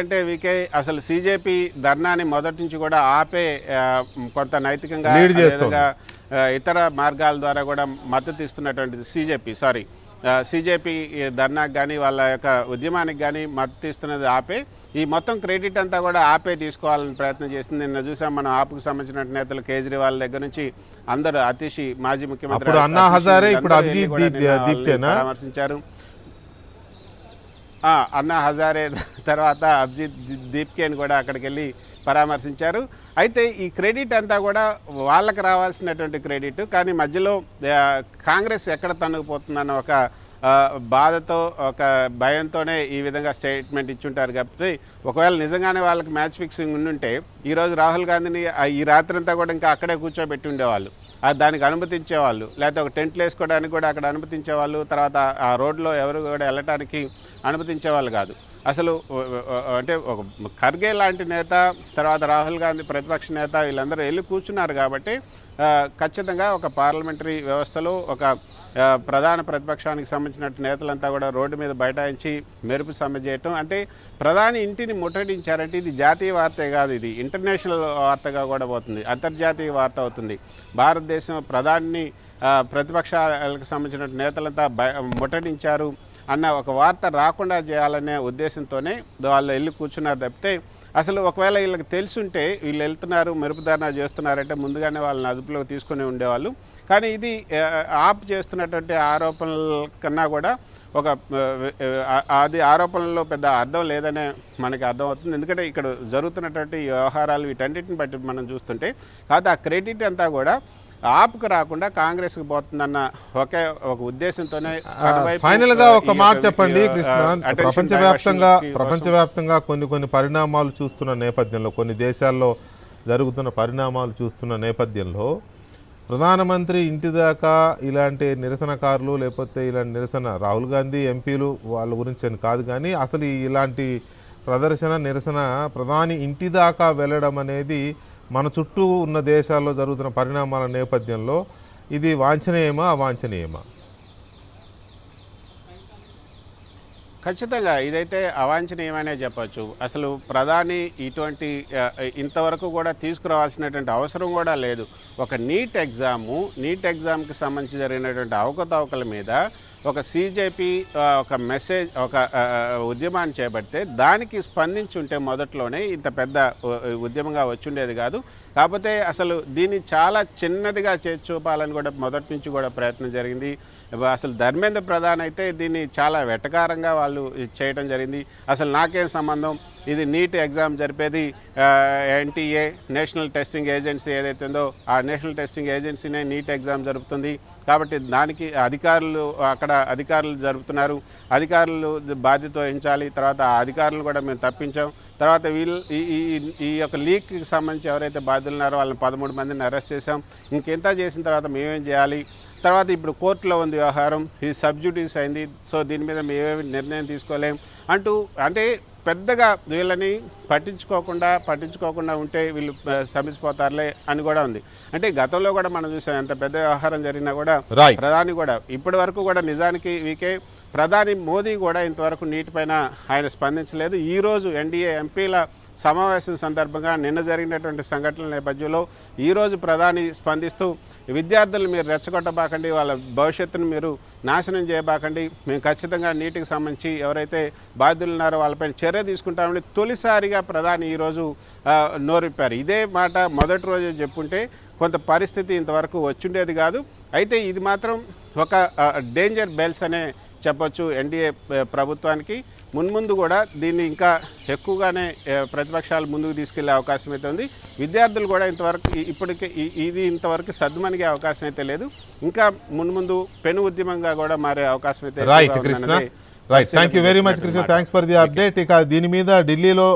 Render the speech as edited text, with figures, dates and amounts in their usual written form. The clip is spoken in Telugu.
అంటే వీకే అసలు సీజేపీ ధర్నాని మొదటి నుంచి కూడా ఆపే కొంత నైతికంగా ఇతర మార్గాల ద్వారా కూడా మద్దతు ఇస్తున్నటువంటి సీజేపీ ధర్నాకు కానీ వాళ్ళ యొక్క ఉద్యమానికి కానీ మద్దతు ఇస్తున్నది ఆపే ఈ మొత్తం క్రెడిట్ అంతా కూడా ఆపే తీసుకోవాలని ప్రయత్నం చేసింది. నిన్న చూసాం మనం ఆపుకు సంబంధించిన నేతలు కేజ్రీవాల్ దగ్గర నుంచి అందరూ అతిషి మాజీ ముఖ్యమంత్రి పరామర్శించారు. అన్నా హజారే తర్వాత అభిజిత్ దీప్కేని కూడా అక్కడికి వెళ్ళి పరామర్శించారు. అయితే ఈ క్రెడిట్ అంతా కూడా వాళ్ళకి రావాల్సినటువంటి క్రెడిట్, కానీ మధ్యలో కాంగ్రెస్ ఎక్కడ తనుకుపోతుందన్న ఒక బాధతో ఒక భయంతోనే ఈ విధంగా స్టేట్మెంట్ ఇచ్చుంటారు. కాబట్టి ఒకవేళ నిజంగానే వాళ్ళకి మ్యాచ్ ఫిక్సింగ్ ఉండుంటే ఈరోజు రాహుల్ గాంధీని ఈ రాత్రంతా కూడా ఇంకా అక్కడే కూర్చోబెట్టి ఉండేవాళ్ళు, దానికి అనుమతించేవాళ్ళు, లేకపోతే ఒక టెంట్లు వేసుకోవడానికి కూడా అక్కడ అనుమతించేవాళ్ళు, తర్వాత ఆ రోడ్లో ఎవరు కూడా వెళ్ళటానికి అనుమతించేవాళ్ళు కాదు. అసలు అంటే ఒక ఖర్గే లాంటి నేత, తర్వాత రాహుల్ గాంధీ ప్రతిపక్ష నేత, వీళ్ళందరూ వెళ్ళి కూర్చున్నారు కాబట్టి ఖచ్చితంగా ఒక పార్లమెంటరీ వ్యవస్థలో ఒక ప్రధాన ప్రతిపక్షానికి సంబంధించిన నేతలంతా కూడా రోడ్డు మీద బైఠాయించి మెరుపు సమ్మె చేయటం అంటే ప్రధాని ఇంటిని ముట్టడించారంటే ఇది జాతీయ వార్తే కాదు, ఇది ఇంటర్నేషనల్ వార్తగా కూడా పోతుంది, అంతర్జాతీయ వార్త అవుతుంది. భారతదేశం ప్రధాని ప్రతిపక్షాలకు సంబంధించిన నేతలంతా ముట్టడించారు అన్న ఒక వార్త రాకుండా చేయాలనే ఉద్దేశంతోనే వాళ్ళు వెళ్ళి కూర్చున్నారు తప్పితే అసలు ఒకవేళ వీళ్ళకి తెలుసుంటే వీళ్ళు వెళ్తున్నారు మెరుపు ధర్నా చేస్తున్నారంటే ముందుగానే వాళ్ళని అదుపులోకి తీసుకుని ఉండేవాళ్ళు. కానీ ఇది ఆప్ చేస్తున్నటువంటి ఆరోపణల కన్నా కూడా ఒక అది ఆరోపణల్లో పెద్ద అర్థం లేదనే మనకి అర్థమవుతుంది. ఎందుకంటే ఇక్కడ జరుగుతున్నటువంటి వ్యవహారాలు వీటన్నిటిని బట్టి మనం చూస్తుంటే కాదు ఆ క్రెడిట్ అంతా కూడా ఆపుకు రాకుండా కాంగ్రెస్కి పోతుందన్న ఒకే ఒక ఉద్దేశంతోనే. ఫైనల్ గా ఒక మాట చెప్పండి కృష్ణ, ప్రపంచవ్యాప్తంగా కొన్ని పరిణామాలు చూస్తున్న నేపథ్యంలో, కొన్ని దేశాల్లో జరుగుతున్న పరిణామాలు చూస్తున్న నేపథ్యంలో ప్రధానమంత్రి ఇంటి దాకా ఇలాంటి నిరసనకారులు లేకపోతే ఇలాంటి నిరసన రాహుల్ గాంధీ ఎంపీలు వాళ్ళ గురించి అని కాదు, కానీ అసలు ఇలాంటి నిరసన ప్రధాని ఇంటి దాకా వెళ్ళడం అనేది మన చుట్టూ ఉన్న దేశాల్లో జరుగుతున్న పరిణామాల నేపథ్యంలో ఇది వాంఛనీయమా అవాంఛనీయమా? ఖచ్చితంగా ఇదైతే అవాంఛనీయమనే చెప్పచ్చు. అసలు ప్రధాని ఇటువంటి ఇంతవరకు కూడా తీసుకురావాల్సినటువంటి అవసరం కూడా లేదు. ఒక నీట్ ఎగ్జామ్కి సంబంధించి జరిగినటువంటి అవకతవకల మీద ఒక సీజేపీ ఒక మెసేజ్ ఒక ఉద్యమాన్ని చేపడితే దానికి స్పందించి ఉంటే మొదట్లోనే ఇంత పెద్ద ఉద్యమంగా వచ్చుండేది కాదు. కాకపోతే అసలు దీన్ని చాలా చిన్నదిగా చేసి చూపాలని కూడా మొదటి నుంచి కూడా ప్రయత్నం జరిగింది. అసలు ధర్మేంద్ర ప్రధాన్ అయితే దీన్ని చాలా వెటకారంగా వాళ్ళు చేయడం జరిగింది. అసలు నాకేం సంబంధం, ఇది నీట్ ఎగ్జామ్ జరిపేది ఎన్టీఏ నేషనల్ టెస్టింగ్ ఏజెన్సీ ఏదైతే ఉందో ఆ నేషనల్ టెస్టింగ్ ఏజెన్సీనే నీట్ ఎగ్జామ్ జరుపుతుంది కాబట్టి దానికి అధికారులు జరుపుతున్నారు, అధికారులు బాధ్యత వహించాలి. తర్వాత ఆ అధికారులను కూడా మేము తప్పించాం. తర్వాత వీళ్ళు ఈ యొక్క లీక్కి సంబంధించి ఎవరైతే బాధ్యులు ఉన్నారో వాళ్ళని 13 మందిని అరెస్ట్ చేశాం. ఇంకెంత చేసిన తర్వాత మేమేం చేయాలి, తర్వాత ఇప్పుడు కోర్టులో ఉంది వ్యవహారం, ఇది సబ్జుడిస్ అయింది, సో దీని మీద మేమేమి నిర్ణయం తీసుకోలేం అంటే పెద్దగా వీళ్ళని పట్టించుకోకుండా ఉంటే వీళ్ళు సమసిపోతారులే అని కూడా ఉంది. అంటే గతంలో కూడా మనం చూసాం ఎంత పెద్ద వ్యవహారం జరిగినా కూడా ప్రధాని కూడా ఇప్పటి వరకు కూడా నిజానికి వీకే ప్రధాని మోదీ కూడా ఇంతవరకు నీటిపైన ఆయన స్పందించలేదు. ఈరోజు ఎన్డీఏ ఎంపీల సమావేశం సందర్భంగా నిన్న జరిగినటువంటి సంఘటనల నేపథ్యంలో ఈరోజు ప్రధాని స్పందిస్తూ విద్యార్థులు మీరు రెచ్చగొట్టబాకండి, వాళ్ళ భవిష్యత్తును మీరు నాశనం చేయబాకండి, మేము ఖచ్చితంగా నీటికి సంబంధించి ఎవరైతే బాధ్యులు ఉన్నారో వాళ్ళపైన చర్య తీసుకుంటామని తొలిసారిగా ప్రధాని ఈరోజు నోరిప్పారు. ఇదే మాట మొదటి రోజే చెప్పుంటే కొంత పరిస్థితి ఇంతవరకు వచ్చుండేది కాదు. అయితే ఇది మాత్రం ఒక డేంజర్ బెల్స్ అనే చెప్పొచ్చు ఎన్డీఏ ప్రభుత్వానికి. మున్ముందు కూడా దీన్ని ఇంకా ఎక్కువగానే ప్రతిపక్షాలు ముందుకు తీసుకెళ్లే అవకాశం అయితే ఉంది. విద్యార్థులు కూడా ఇంతవరకు సద్దుమణిగే అవకాశం అయితే లేదు. ఇంకా మున్ముందు పెను ఉద్యమంగా కూడా మారే అవకాశం అయితే. Thank you very much Krishna, thanks for the update. ఇక దీని మీద ఢిల్లీలో